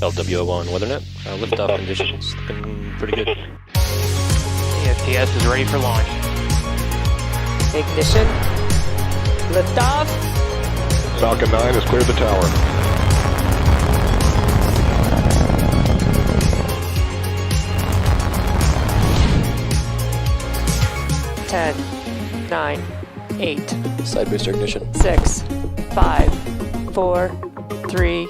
LWO1 WeatherNet. Liftoff conditions looking pretty good. ESTS is ready for launch. Ignition. Liftoff. Falcon 9 has cleared the tower. Ten, 9, 8, Side booster ignition. 6, 5, 4, 3,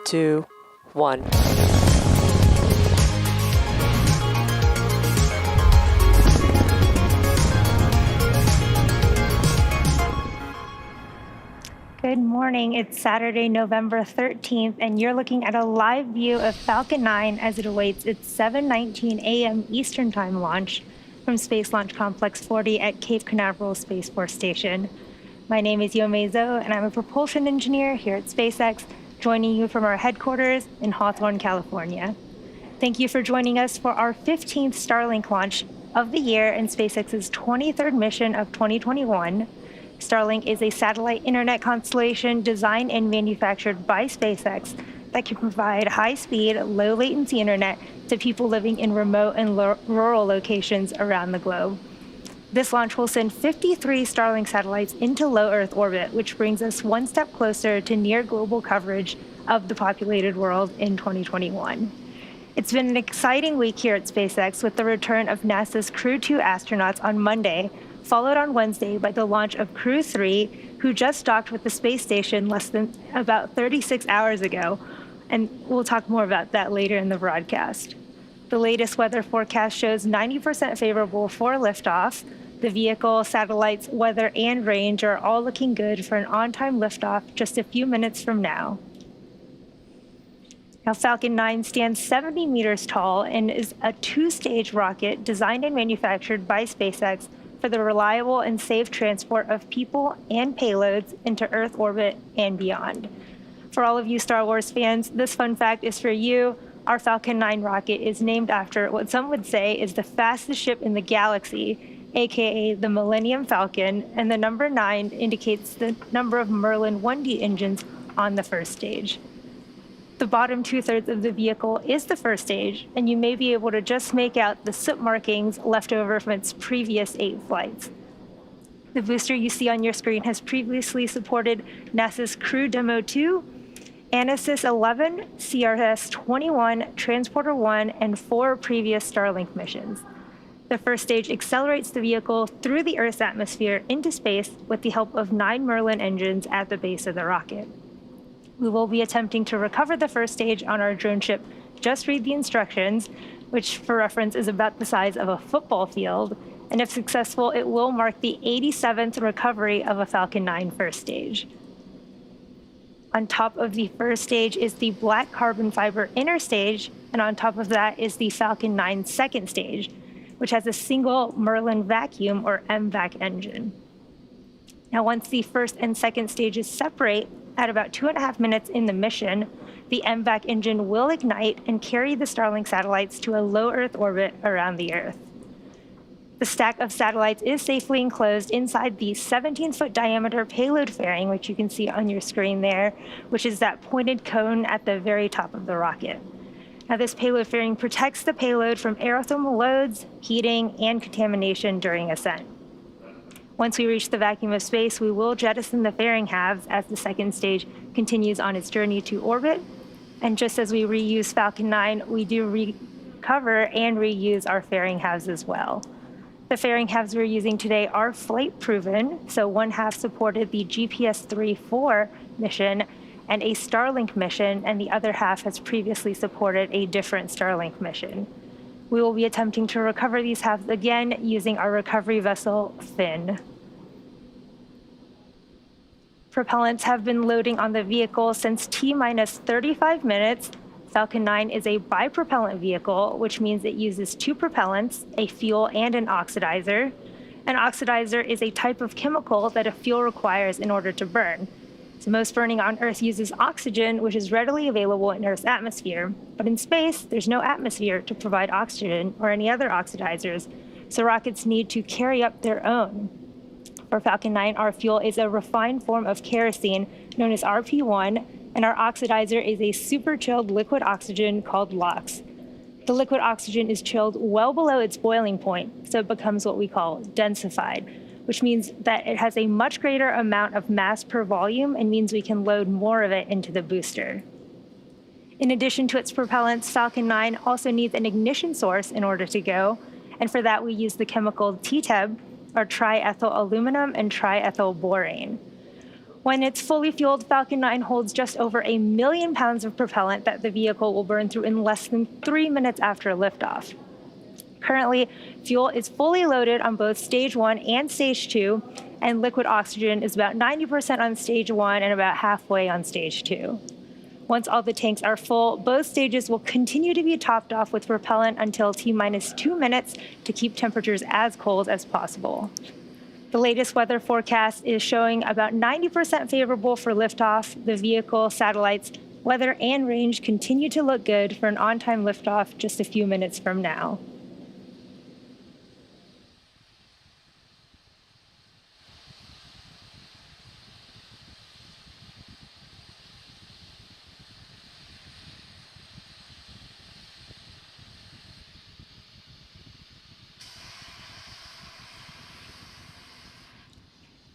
2, 1. Good morning. It's Saturday, November 13th, and you're looking at a live view of Falcon 9 as it awaits its 7:19 a.m. Eastern Time launch from Space Launch Complex 40 at Cape Canaveral Space Force Station. My name is Yomezo, and I'm a propulsion engineer here at SpaceX, joining you from our headquarters in Hawthorne, California. Thank you for joining us for our 15th Starlink launch of the year and SpaceX's 23rd mission of 2021. Starlink is a satellite internet constellation designed and manufactured by SpaceX that can provide high-speed, low-latency internet to people living in remote and rural locations around the globe. This launch will send 53 Starlink satellites into low Earth orbit, which brings us one step closer to near global coverage of the populated world in 2021. It's been an exciting week here at SpaceX with the return of NASA's Crew 2 astronauts on Monday, followed on Wednesday by the launch of Crew 3, who just docked with the space station less than about 36 hours ago. And we'll talk more about that later in the broadcast. The latest weather forecast shows 90% favorable for liftoff. The vehicle, satellites, weather, and range are all looking good for an on-time liftoff just a few minutes from now. Now, Falcon 9 stands 70 meters tall and is a two-stage rocket designed and manufactured by SpaceX for the reliable and safe transport of people and payloads into Earth orbit and beyond. For all of you Star Wars fans, this fun fact is for you. Our Falcon 9 rocket is named after what some would say is the fastest ship in the galaxy, aka the Millennium Falcon, and the number 9 indicates the number of Merlin 1D engines on the first stage. The bottom two-thirds of the vehicle is the first stage, and you may be able to just make out the soot markings left over from its previous 8 flights. The booster you see on your screen has previously supported NASA's Crew Demo 2, Anasis 11, CRS 21, Transporter 1, and 4 previous Starlink missions. The first stage accelerates the vehicle through the Earth's atmosphere into space with the help of 9 Merlin engines at the base of the rocket. We will be attempting to recover the first stage on our drone ship Just Read the Instructions, which for reference is about the size of a football field, and if successful, it will mark the 87th recovery of a Falcon 9 first stage. On top of the first stage is the black carbon fiber inner stage, and on top of that is the Falcon 9 second stage, which has a single Merlin vacuum or MVAC engine. Now, once the first and second stages separate at about 2.5 minutes in the mission, the MVAC engine will ignite and carry the Starlink satellites to a low Earth orbit around the Earth. The stack of satellites is safely enclosed inside the 17-foot diameter payload fairing, which you can see on your screen there, which is that pointed cone at the very top of the rocket. Now, this payload fairing protects the payload from aerothermal loads, heating, and contamination during ascent. Once we reach the vacuum of space, we will jettison the fairing halves as the second stage continues on its journey to orbit. And just as we reuse Falcon 9, we do recover and reuse our fairing halves as well. The fairing halves we're using today are flight proven, so one half supported the GPS 3-4 mission and a Starlink mission, and the other half has previously supported a different Starlink mission. We will be attempting to recover these halves again using our recovery vessel, Finn. Propellants have been loading on the vehicle since T-minus 35 minutes. Falcon 9 is a bipropellant vehicle, which means it uses 2 propellants, a fuel and an oxidizer. An oxidizer is a type of chemical that a fuel requires in order to burn. So most burning on Earth uses oxygen, which is readily available in Earth's atmosphere. But in space, there's no atmosphere to provide oxygen or any other oxidizers, so rockets need to carry up their own. For Falcon 9, our fuel is a refined form of kerosene known as RP1, and our oxidizer is a super chilled liquid oxygen called LOX. The liquid oxygen is chilled well below its boiling point, so it becomes what we call densified, which means that it has a much greater amount of mass per volume and means we can load more of it into the booster. In addition to its propellants, Falcon 9 also needs an ignition source in order to go, and for that we use the chemical TTEB, or triethyl aluminum and triethyl borane. When it's fully fueled, Falcon 9 holds just over 1 million pounds of propellant that the vehicle will burn through in less than 3 minutes after liftoff. Currently, fuel is fully loaded on both Stage 1 and Stage 2, and liquid oxygen is about 90% on Stage 1 and about halfway on Stage 2. Once all the tanks are full, both stages will continue to be topped off with propellant until T-minus 2 minutes to keep temperatures as cold as possible. The latest weather forecast is showing about 90% favorable for liftoff. The vehicle, satellites, weather, and range continue to look good for an on-time liftoff just a few minutes from now.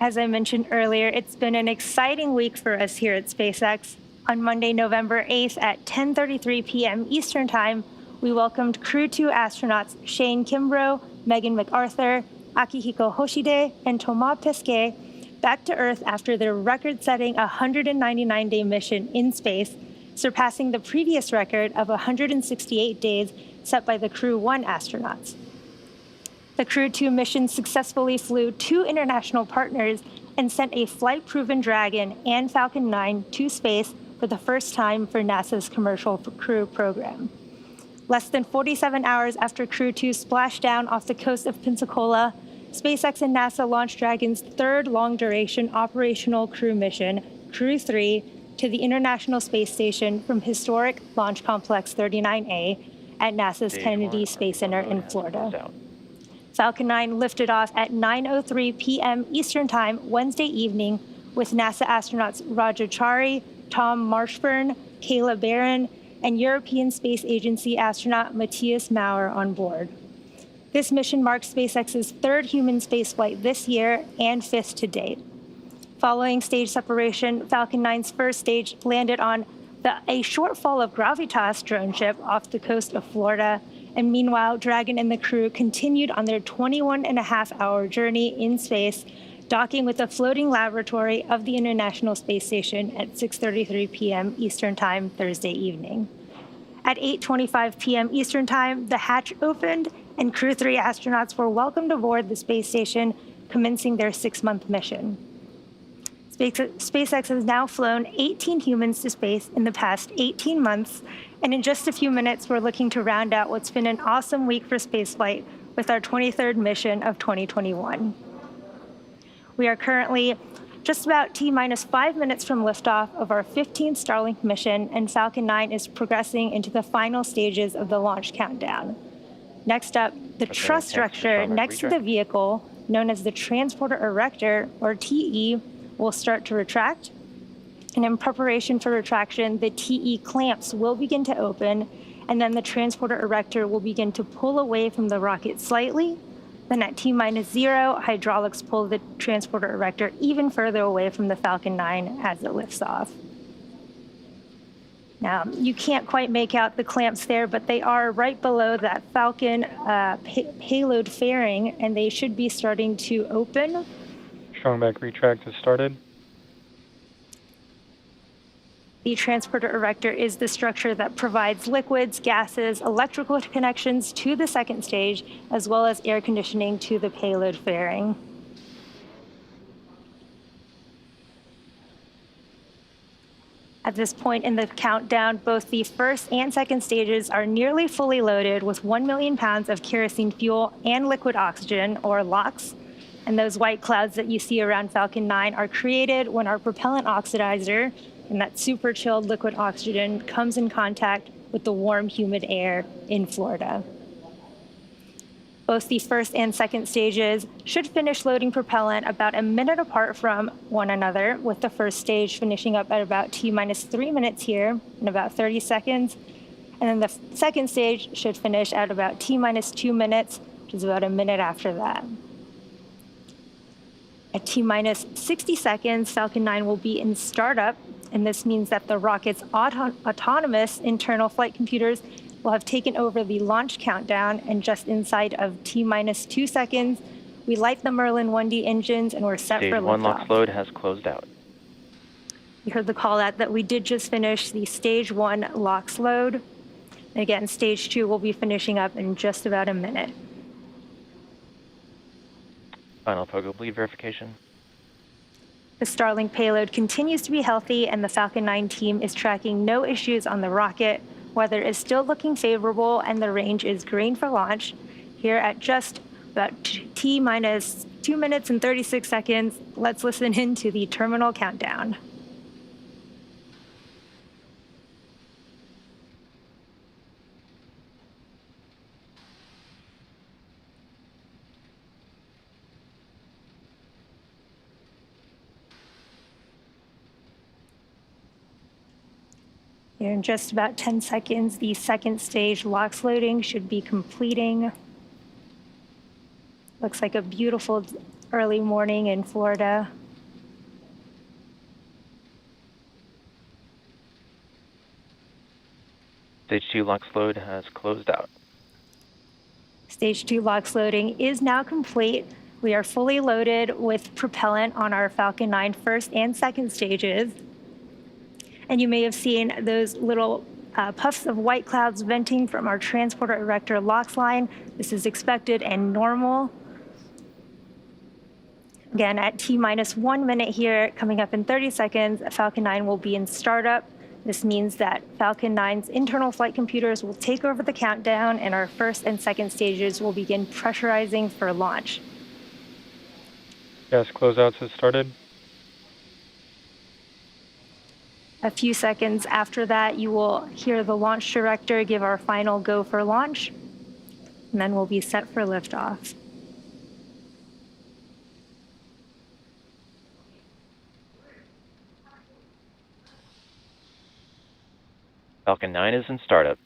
As I mentioned earlier, it's been an exciting week for us here at SpaceX. On Monday, November 8th at 10:33 p.m. Eastern Time, we welcomed Crew 2 astronauts Shane Kimbrough, Megan MacArthur, Akihiko Hoshide, and Thomas Pesquet back to Earth after their record-setting 199-day mission in space, surpassing the previous record of 168 days set by the Crew 1 astronauts. The Crew 2 mission successfully flew 2 international partners and sent a flight-proven Dragon and Falcon 9 to space for the first time for NASA's Commercial Crew program. Less than 47 hours after Crew 2 splashed down off the coast of Pensacola, SpaceX and NASA launched Dragon's third long-duration operational crew mission, Crew 3, to the International Space Station from historic Launch Complex 39A at NASA's Kennedy Space Center in Florida. Falcon 9 lifted off at 9:03 p.m. Eastern Time Wednesday evening with NASA astronauts Roger Chari, Tom Marshburn, Kayla Barron, and European Space Agency astronaut Matthias Maurer on board. This mission marks SpaceX's third human spaceflight this year and 5th to date. Following stage separation, Falcon 9's first stage landed on a short-fall of Gravitas drone ship off the coast of Florida. And meanwhile, Dragon and the crew continued on their 21.5-hour journey in space, docking with the floating laboratory of the International Space Station at 6:33 p.m. Eastern Time Thursday evening. At 8:25 p.m. Eastern Time, the hatch opened, and Crew 3 astronauts were welcomed aboard the space station, commencing their 6-month mission. SpaceX has now flown 18 humans to space in the past 18 months, and in just a few minutes, we're looking to round out what's been an awesome week for spaceflight with our 23rd mission of 2021. We are currently just about T-minus 5 minutes from liftoff of our 15th Starlink mission, and Falcon 9 is progressing into the final stages of the launch countdown. Next up, the truss structure next to the vehicle, known as the transporter erector, or TE, will start to retract. And in preparation for retraction, the TE clamps will begin to open, and then the transporter erector will begin to pull away from the rocket slightly. Then at T-minus 0, hydraulics pull the transporter erector even further away from the Falcon 9 as it lifts off. Now, you can't quite make out the clamps there, but they are right below that Falcon payload fairing, and they should be starting to open. Strong back retract has started. The transporter erector is the structure that provides liquids, gases, electrical connections to the second stage, as well as air conditioning to the payload fairing. At this point in the countdown, both the first and second stages are nearly fully loaded with 1 million pounds of kerosene fuel and liquid oxygen, or LOX. And those white clouds that you see around Falcon 9 are created when our propellant oxidizer, and that super chilled liquid oxygen, comes in contact with the warm, humid air in Florida. Both the first and second stages should finish loading propellant about a minute apart from one another, with the first stage finishing up at about T-minus 3 minutes here in about 30 seconds. And then the second stage should finish at about T-minus 2 minutes, which is about a minute after that. At T-minus 60 seconds, Falcon 9 will be in startup, and this means that the rocket's autonomous internal flight computers will have taken over the launch countdown, and just inside of T-minus 2 seconds, we light the Merlin 1D engines and we're set Stage for 1 liftoff. LOX load has closed out. You heard the call out that we did just finish the Stage 1 LOX load. And again, Stage 2 will be finishing up in just about a minute. Final Pogo bleed verification. The Starlink payload continues to be healthy, and the Falcon 9 team is tracking no issues on the rocket. Weather is still looking favorable, and the range is green for launch. Here at just about T-minus 2 minutes and 36 seconds, let's listen in to the terminal countdown. Here in just about 10 seconds, the second stage LOX loading should be completing. Looks like a beautiful early morning in Florida. Stage 2 LOX load has closed out. Stage 2 LOX loading is now complete. We are fully loaded with propellant on our Falcon 9 first and second stages. And you may have seen those little puffs of white clouds venting from our transporter erector LOX line. This is expected and normal. Again, at T-minus 1 minute here, coming up in 30 seconds, Falcon 9 will be in startup. This means that Falcon 9's internal flight computers will take over the countdown, and our first and second stages will begin pressurizing for launch. Gas closeouts has started. A few seconds after that, you will hear the launch director give our final go for launch, and then we'll be set for liftoff. Falcon 9 is in startup.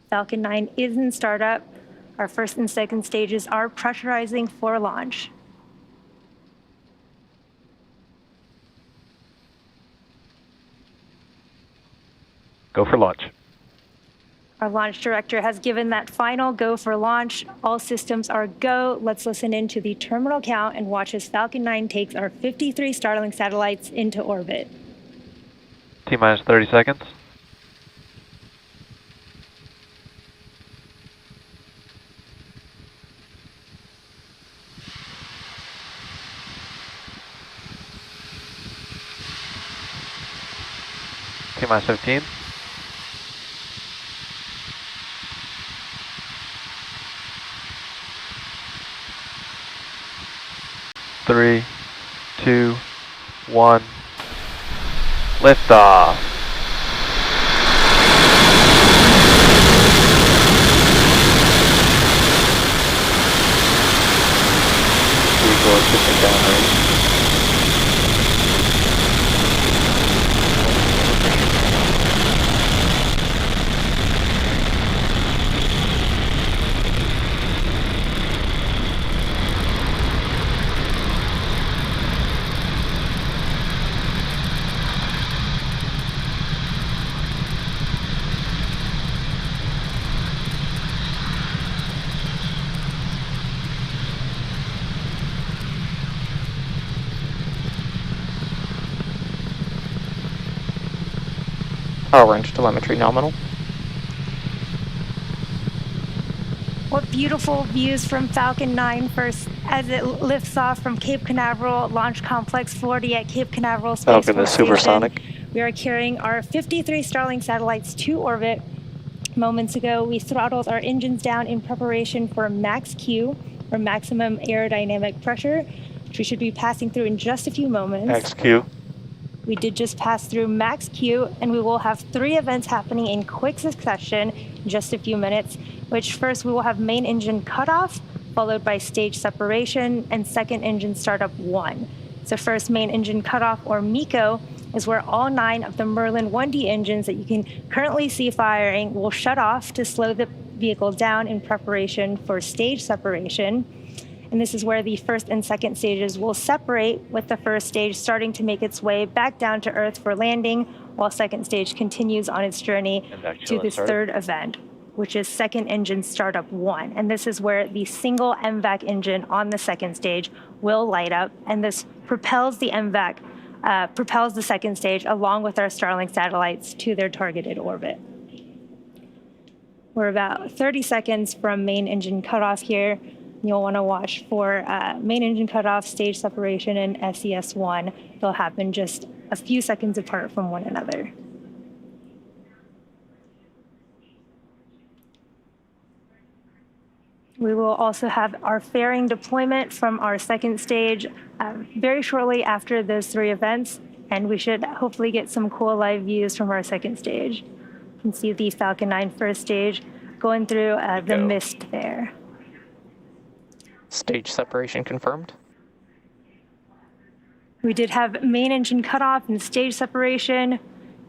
Falcon 9 is in startup. Our first and second stages are pressurizing for launch. Go for launch. Our launch director has given that final go for launch. All systems are go. Let's listen into the terminal count and watch as Falcon 9 takes our 53 Starlink satellites into orbit. T-minus 30 seconds. T-minus 15. Three, two, one. Liftoff. Vehicle is shifting downrange. Power range telemetry nominal. What beautiful views from Falcon 9 first as it lifts off from Cape Canaveral Launch Complex 40 at Cape Canaveral Space Falcon Force is supersonic. Station. We are carrying our 53 Starlink satellites to orbit. Moments ago, we throttled our engines down in preparation for max Q, or maximum aerodynamic pressure, which we should be passing through in just a few moments. XQ. We did just pass through max Q, and we will have 3 events happening in quick succession in just a few minutes, which first we will have main engine cutoff, followed by stage separation, and second engine startup 1. So first main engine cutoff, or MECO, is where all 9 of the Merlin 1D engines that you can currently see firing will shut off to slow the vehicle down in preparation for stage separation. And this is where the first and second stages will separate, with the first stage starting to make its way back down to Earth for landing, while second stage continues on its journey to this third event, which is second engine startup 1. And this is where the single MVAC engine on the second stage will light up, and this propels the MVAC, propels the second stage along with our Starlink satellites to their targeted orbit. We're about 30 seconds from main engine cutoff here. You'll want to watch for main engine cutoff, stage separation, and SES-1. They'll happen just a few seconds apart from one another. We will also have our fairing deployment from our second stage very shortly after those 3 events, and we should hopefully get some cool live views from our second stage. You can see the Falcon 9 first stage going through the mist there. Stage separation confirmed. We did have main engine cutoff and stage separation. You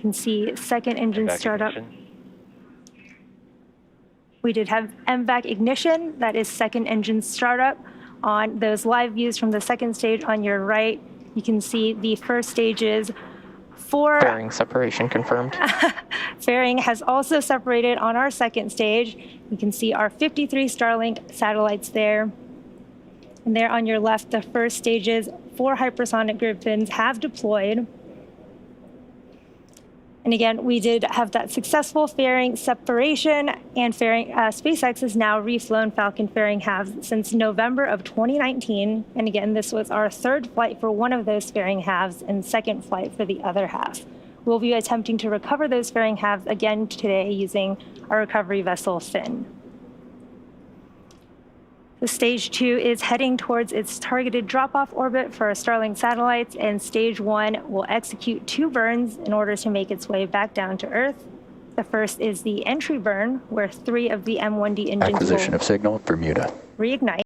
can see second engine startup. Ignition. We did have MVAC ignition, that is second engine startup. On those live views from the second stage on your right, you can see the first stages for... Fairing separation confirmed. Fairing has also separated on our second stage. You can see our 53 Starlink satellites there. And there on your left, the first stages, 4 hypersonic Griffins have deployed. And again, we did have that successful fairing separation, and fairing, SpaceX has now reflown Falcon fairing halves since November of 2019. And again, this was our 3rd flight for one of those fairing halves and 2nd flight for the other half. We'll be attempting to recover those fairing halves again today using our recovery vessel Finn. The stage 2 is heading towards its targeted drop-off orbit for our Starlink satellites, and stage 1 will execute 2 burns in order to make its way back down to Earth. The first is the entry burn, where 3 of the M1D engines Acquisition of signal, Bermuda. reignite.